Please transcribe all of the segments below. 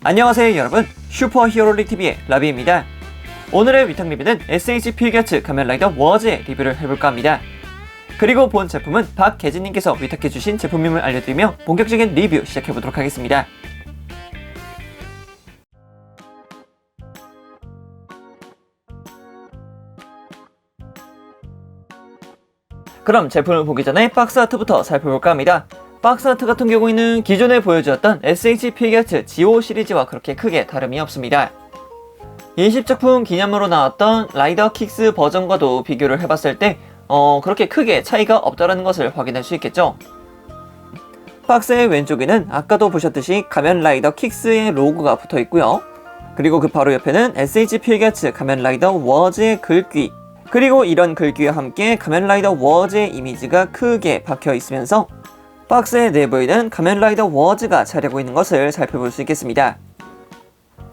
안녕하세요 여러분, 슈퍼히어로릭TV의 라비입니다. 오늘의 위탁 리뷰는 SH 피규어츠 가면라이더 워즈의 리뷰를 해볼까 합니다. 그리고 본 제품은 박계진님께서 위탁해주신 제품임을 알려드리며 본격적인 리뷰 시작해보도록 하겠습니다. 그럼 제품을 보기 전에 박스 아트부터 살펴볼까 합니다. 박스 아트 같은 경우에는 기존에 보여주었던 SH 피규어츠 지오 시리즈와 그렇게 크게 다름이 없습니다. 20작품 기념으로 나왔던 라이더 킥스 버전과도 비교를 해봤을 때 그렇게 크게 차이가 없다는 것을 확인할 수 있겠죠. 박스의 왼쪽에는 아까도 보셨듯이 가면 라이더 킥스의 로고가 붙어 있고요. 그리고 그 바로 옆에는 SH 피규어츠 가면 라이더 워즈의 글귀, 그리고 이런 글귀와 함께 가면 라이더 워즈의 이미지가 크게 박혀 있으면서 박스의 내부에는 가면 라이더 워즈가 자리하고 있는 것을 살펴볼 수 있겠습니다.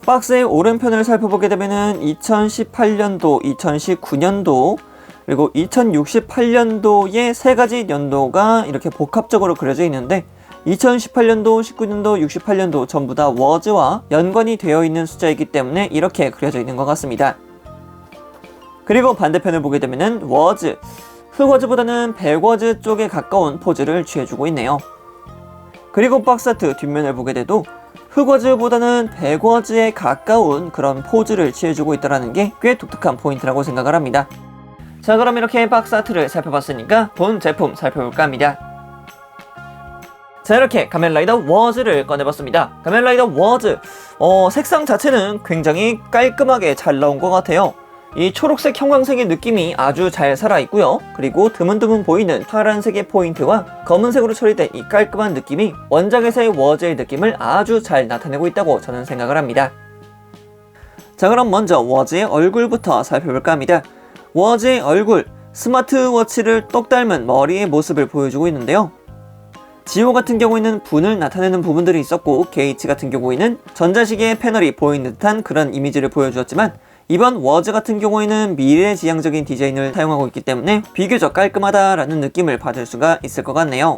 박스의 오른편을 살펴보게 되면은 2018년도, 2019년도, 그리고 2068년도의 세 가지 연도가 이렇게 복합적으로 그려져 있는데 2018년도, 19년도, 68년도 전부 다 워즈와 연관이 되어 있는 숫자이기 때문에 이렇게 그려져 있는 것 같습니다. 그리고 반대편을 보게 되면은 워즈, 흑워즈보다는 백워즈 쪽에 가까운 포즈를 취해주고 있네요. 그리고 박스 아트 뒷면을 보게 돼도 흑워즈보다는 백워즈에 가까운 그런 포즈를 취해주고 있다는 게 꽤 독특한 포인트라고 생각을 합니다. 자, 그럼 이렇게 박스 아트를 살펴봤으니까 본 제품 살펴볼까 합니다. 자, 이렇게 가면라이더 워즈를 꺼내봤습니다. 가면라이더 워즈, 색상 자체는 굉장히 깔끔하게 잘 나온 것 같아요. 이 초록색 형광색의 느낌이 아주 잘 살아있고요. 그리고 드문드문 보이는 파란색의 포인트와 검은색으로 처리된 이 깔끔한 느낌이 원작에서의 워즈의 느낌을 아주 잘 나타내고 있다고 저는 생각을 합니다. 자, 그럼 먼저 워즈의 얼굴부터 살펴볼까 합니다. 워즈의 얼굴, 스마트워치를 똑 닮은 머리의 모습을 보여주고 있는데요. 지오 같은 경우에는 분을 나타내는 부분들이 있었고 게이츠 같은 경우에는 전자시계의 패널이 보이는 듯한 그런 이미지를 보여주었지만 이번 워즈 같은 경우에는 미래지향적인 디자인을 사용하고 있기 때문에 비교적 깔끔하다라는 느낌을 받을 수가 있을 것 같네요.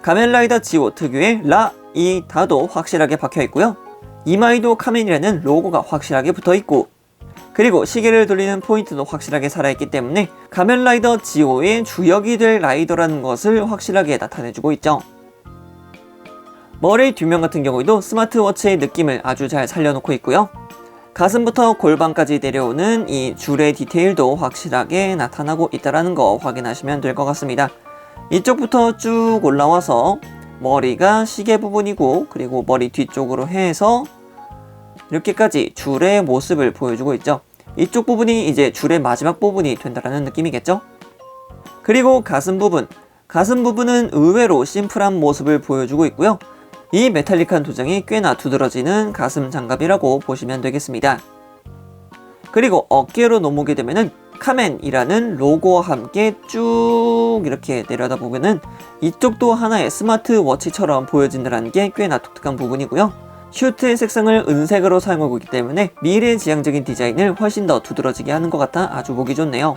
가면라이더 지오 특유의 라, 이, 다도 확실하게 박혀 있고요. 이마에도 카멘이라는 로고가 확실하게 붙어 있고, 그리고 시계를 돌리는 포인트도 확실하게 살아있기 때문에 가면라이더 지오의 주역이 될 라이더라는 것을 확실하게 나타내주고 있죠. 머리 뒷면 같은 경우에도 스마트워치의 느낌을 아주 잘 살려놓고 있고요. 가슴부터 골반까지 내려오는 이 줄의 디테일도 확실하게 나타나고 있다는 거 확인하시면 될 것 같습니다. 이쪽부터 쭉 올라와서 머리가 시계 부분이고, 그리고 머리 뒤쪽으로 해서 이렇게까지 줄의 모습을 보여주고 있죠. 이쪽 부분이 이제 줄의 마지막 부분이 된다는 느낌이겠죠. 그리고 가슴 부분은 의외로 심플한 모습을 보여주고 있고요. 이 메탈릭한 도장이 꽤나 두드러지는 가슴 장갑이라고 보시면 되겠습니다. 그리고 어깨로 넘어오게 되면은 카멘이라는 로고와 함께 쭉 이렇게 내려다보면은 이쪽도 하나의 스마트워치처럼 보여진다는 게 꽤나 독특한 부분이고요. 슈트의 색상을 은색으로 사용하고 있기 때문에 미래지향적인 디자인을 훨씬 더 두드러지게 하는 것 같아 아주 보기 좋네요.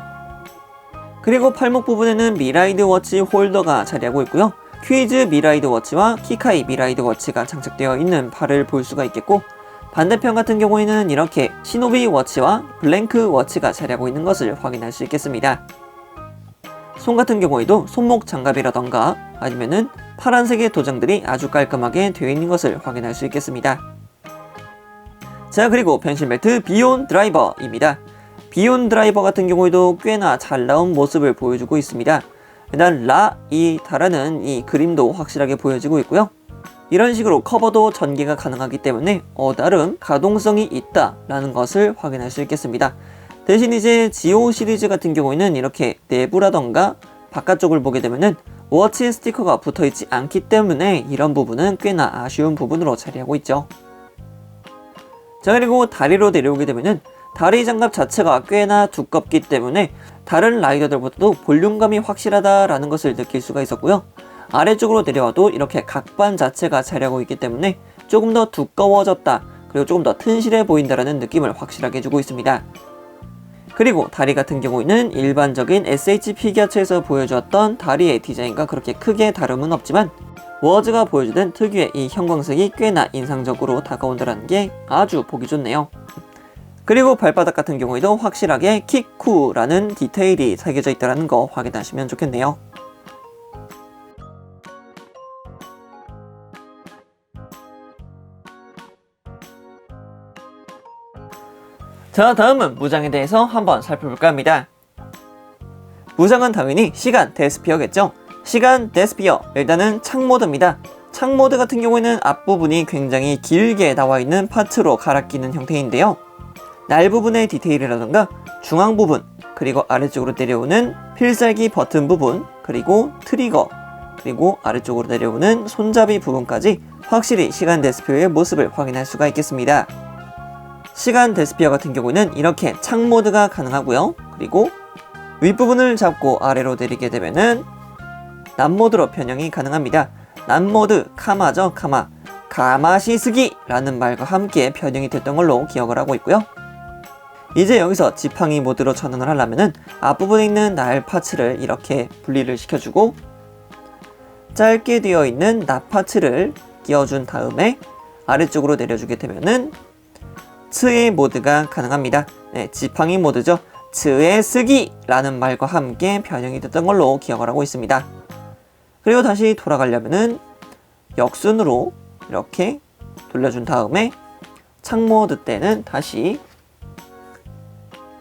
그리고 팔목 부분에는 미라이드 워치 홀더가 자리하고 있고요. 퀴즈 미라이드 워치와 키카이 미라이드 워치가 장착되어 있는 팔을 볼 수가 있겠고, 반대편 같은 경우에는 이렇게 시노비 워치와 블랭크 워치가 자리하고 있는 것을 확인할 수 있겠습니다. 손 같은 경우에도 손목 장갑이라던가 아니면은 파란색의 도장들이 아주 깔끔하게 되어 있는 것을 확인할 수 있겠습니다. 자, 그리고 변신 벨트 비욘 드라이버입니다. 비욘 드라이버 같은 경우에도 꽤나 잘 나온 모습을 보여주고 있습니다. 일단 라, 이, 다라는 이 그림도 확실하게 보여지고 있고요. 이런 식으로 커버도 전개가 가능하기 때문에 나름 가동성이 있다라는 것을 확인할 수 있겠습니다. 대신 이제 지오 시리즈 같은 경우에는 이렇게 내부라던가 바깥쪽을 보게 되면은 워치 스티커가 붙어있지 않기 때문에 이런 부분은 꽤나 아쉬운 부분으로 자리하고 있죠. 자, 그리고 다리로 내려오게 되면은 다리 장갑 자체가 꽤나 두껍기 때문에 다른 라이더들보다도 볼륨감이 확실하다라는 것을 느낄 수가 있었고요. 아래쪽으로 내려와도 이렇게 각반 자체가 자리하고 있기 때문에 조금 더 두꺼워졌다, 그리고 조금 더 튼실해 보인다라는 느낌을 확실하게 주고 있습니다. 그리고 다리 같은 경우에는 일반적인 SH 피규어츠에서 보여주었던 다리의 디자인과 그렇게 크게 다름은 없지만 워즈가 보여주던 특유의 이 형광색이 꽤나 인상적으로 다가온다는 게 아주 보기 좋네요. 그리고 발바닥 같은 경우에도 확실하게 키쿠라는 디테일이 새겨져 있다는 거 확인하시면 좋겠네요. 자, 다음은 무장에 대해서 한번 살펴볼까 합니다. 무장은 당연히 시간 데스피어겠죠. 시간 데스피어, 일단은 창모드입니다. 창모드 같은 경우에는 앞부분이 굉장히 길게 나와있는 파츠로 갈아 끼는 형태인데요. 날 부분의 디테일이라던가 중앙 부분, 그리고 아래쪽으로 내려오는 필살기 버튼 부분, 그리고 트리거, 그리고 아래쪽으로 내려오는 손잡이 부분까지 확실히 시간 데스피어의 모습을 확인할 수가 있겠습니다. 시간 데스피어 같은 경우는 이렇게 창모드가 가능하고요. 그리고 윗부분을 잡고 아래로 내리게 되면은 난모드로 변형이 가능합니다. 난모드, 카마죠, 카마. 가마시스기 라는 말과 함께 변형이 됐던 걸로 기억을 하고 있고요. 이제 여기서 지팡이 모드로 전환을 하려면은 앞부분에 있는 날 파츠를 이렇게 분리를 시켜주고 짧게 되어 있는 나 파츠를 끼워준 다음에 아래쪽으로 내려주게 되면은 츠의 모드가 가능합니다. 네, 지팡이 모드죠. 츠의 쓰기 라는 말과 함께 변형이 됐던 걸로 기억을 하고 있습니다. 그리고 다시 돌아가려면은 역순으로 이렇게 돌려준 다음에 창모드 때는 다시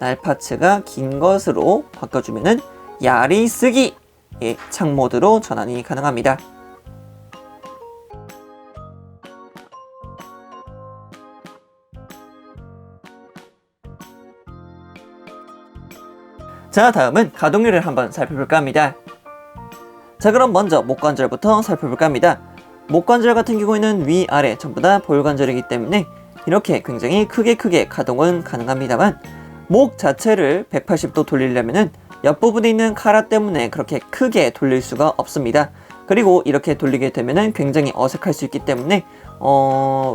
날 파츠가 긴 것으로 바꿔주면은 야리 쓰기의 창모드로 전환이 가능합니다. 자, 다음은 가동률을 한번 살펴볼까 합니다. 자, 그럼 먼저 목관절부터 살펴볼까 합니다. 목관절 같은 경우에는 위아래 전부 다 볼관절이기 때문에 이렇게 굉장히 크게 가동은 가능합니다만 목 자체를 180도 돌리려면은 옆부분에 있는 카라 때문에 그렇게 크게 돌릴 수가 없습니다. 그리고 이렇게 돌리게 되면은 굉장히 어색할 수 있기 때문에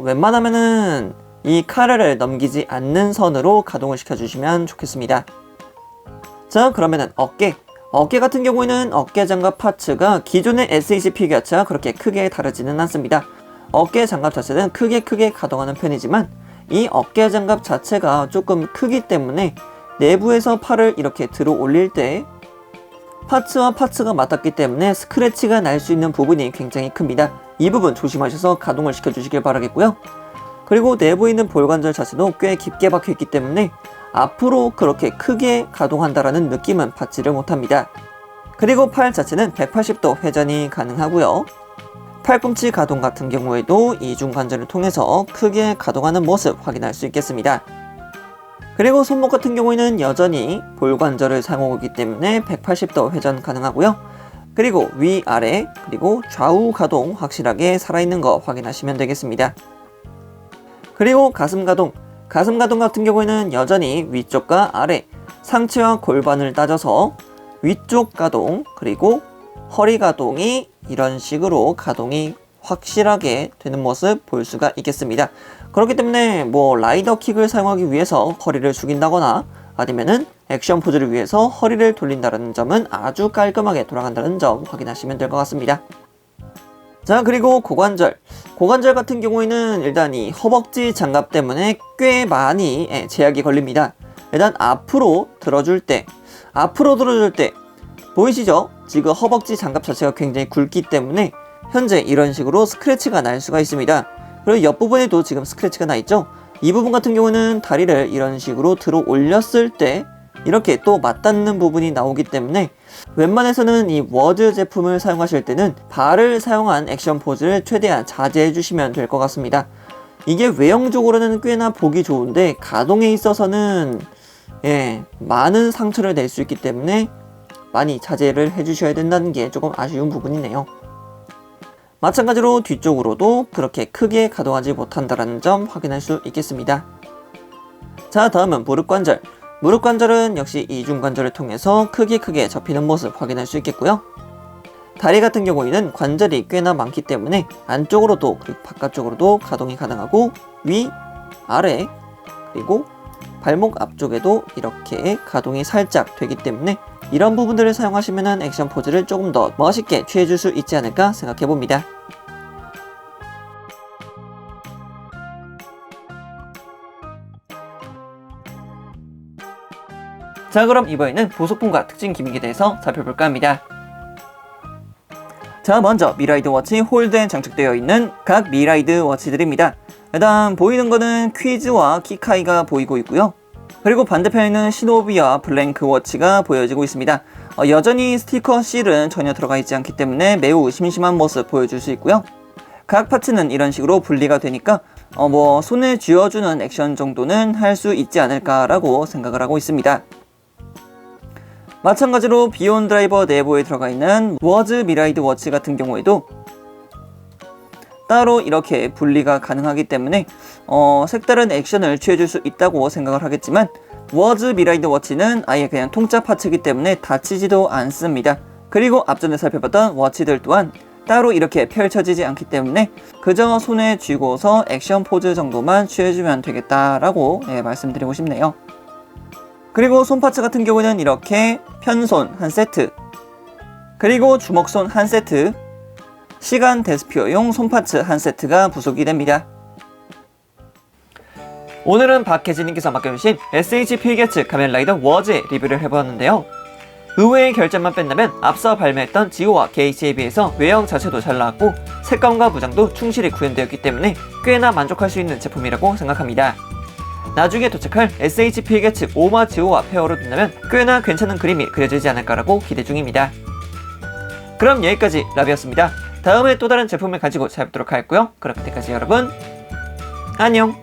웬만하면은 이 카라를 넘기지 않는 선으로 가동을 시켜주시면 좋겠습니다. 자, 그러면은 어깨 같은 경우에는 어깨 장갑 파츠가 기존의 SH 피규어와 그렇게 크게 다르지는 않습니다. 어깨 장갑 자체는 크게 가동하는 편이지만 이 어깨 장갑 자체가 조금 크기 때문에 내부에서 팔을 이렇게 들어 올릴 때 파츠와 파츠가 맞닿기 때문에 스크래치가 날 수 있는 부분이 굉장히 큽니다. 이 부분 조심하셔서 가동을 시켜주시길 바라겠고요. 그리고 내부에 있는 볼관절 자체도 꽤 깊게 박혀있기 때문에 앞으로 그렇게 크게 가동한다라는 느낌은 받지를 못합니다. 그리고 팔 자체는 180도 회전이 가능하고요. 팔꿈치 가동 같은 경우에도 이중 관절을 통해서 크게 가동하는 모습 확인할 수 있겠습니다. 그리고 손목 같은 경우에는 여전히 볼관절을 사용하고 있기 때문에 180도 회전 가능하고요. 그리고 위아래 그리고 좌우 가동 확실하게 살아있는 거 확인하시면 되겠습니다. 그리고 가슴 가동 같은 경우에는 여전히 위쪽과 아래 상체와 골반을 따져서 위쪽 가동 그리고 허리 가동이 이런 식으로 가동이 확실하게 되는 모습 볼 수가 있겠습니다. 그렇기 때문에 라이더 킥을 사용하기 위해서 허리를 숙인다거나 아니면은 액션 포즈를 위해서 허리를 돌린다는 점은 아주 깔끔하게 돌아간다는 점 확인하시면 될 것 같습니다. 자, 그리고 고관절 같은 경우에는 일단 이 허벅지 장갑 때문에 꽤 많이 제약이 걸립니다. 일단 앞으로 들어줄 때 보이시죠? 지금 허벅지 장갑 자체가 굉장히 굵기 때문에 현재 이런 식으로 스크래치가 날 수가 있습니다. 그리고 옆부분에도 지금 스크래치가 나 있죠? 이 부분 같은 경우는 다리를 이런 식으로 들어 올렸을 때 이렇게 또 맞닿는 부분이 나오기 때문에 웬만해서는 이 워즈 제품을 사용하실 때는 발을 사용한 액션 포즈를 최대한 자제해 주시면 될 것 같습니다. 이게 외형적으로는 꽤나 보기 좋은데 가동에 있어서는 많은 상처를 낼 수 있기 때문에 많이 자제를 해주셔야 된다는 게 조금 아쉬운 부분이네요. 마찬가지로 뒤쪽으로도 그렇게 크게 가동하지 못한다는 점 확인할 수 있겠습니다. 자, 다음은 무릎관절. 무릎관절은 역시 이중관절을 통해서 크게 접히는 모습 확인할 수 있겠고요. 다리 같은 경우에는 관절이 꽤나 많기 때문에 안쪽으로도 그리고 바깥쪽으로도 가동이 가능하고 위, 아래, 그리고 발목 앞쪽에도 이렇게 가동이 살짝 되기 때문에 이런 부분들을 사용하시면 액션 포즈를 조금 더 멋있게 취해줄 수 있지 않을까 생각해 봅니다. 자, 그럼 이번에는 보석품과 특징 기믹에 대해서 살펴볼까 합니다. 자, 먼저 미라이드 워치 홀드에 장착되어 있는 각 미라이드 워치들입니다. 일단 보이는 거는 퀴즈와 키카이가 보이고 있고요. 그리고 반대편에는 시노비와 블랭크 워치가 보여지고 있습니다. 여전히 스티커 실은 전혀 들어가 있지 않기 때문에 매우 심심한 모습 보여줄 수 있고요. 각 파츠는 이런 식으로 분리가 되니까 손에 쥐어주는 액션 정도는 할 수 있지 않을까라고 생각을 하고 있습니다. 마찬가지로 비욘 드라이버 내부에 들어가 있는 워즈 미라이드 워치 같은 경우에도 따로 이렇게 분리가 가능하기 때문에 색다른 액션을 취해줄 수 있다고 생각을 하겠지만, 워즈 미라이드 워치는 아예 그냥 통짜 파츠이기 때문에 다치지도 않습니다. 그리고 앞전에 살펴봤던 워치들 또한 따로 이렇게 펼쳐지지 않기 때문에 그저 손에 쥐고서 액션 포즈 정도만 취해주면 되겠다라고 말씀드리고 싶네요. 그리고 손 파츠 같은 경우는 이렇게 편손 한 세트, 그리고 주먹손 한 세트, 시간 데스피어용 손 파츠 한 세트가 부속이 됩니다. 오늘은 박혜진님께서 맡겨주신 SH 필기아츠 가면라이더 워즈의 리뷰를 해보았는데요. 의외의 결점만 뺀다면 앞서 발매했던 지오와 게이지에 비해서 외형 자체도 잘 나왔고 색감과 무장도 충실히 구현되었기 때문에 꽤나 만족할 수 있는 제품이라고 생각합니다. 나중에 도착할 SH 필기아츠 오마 지오와 페어로 둔다면 꽤나 괜찮은 그림이 그려지지 않을까라고 기대 중입니다. 그럼 여기까지 라비였습니다. 다음에 또 다른 제품을 가지고 찾아뵙도록 하겠고요. 그럼 그때까지 여러분 안녕.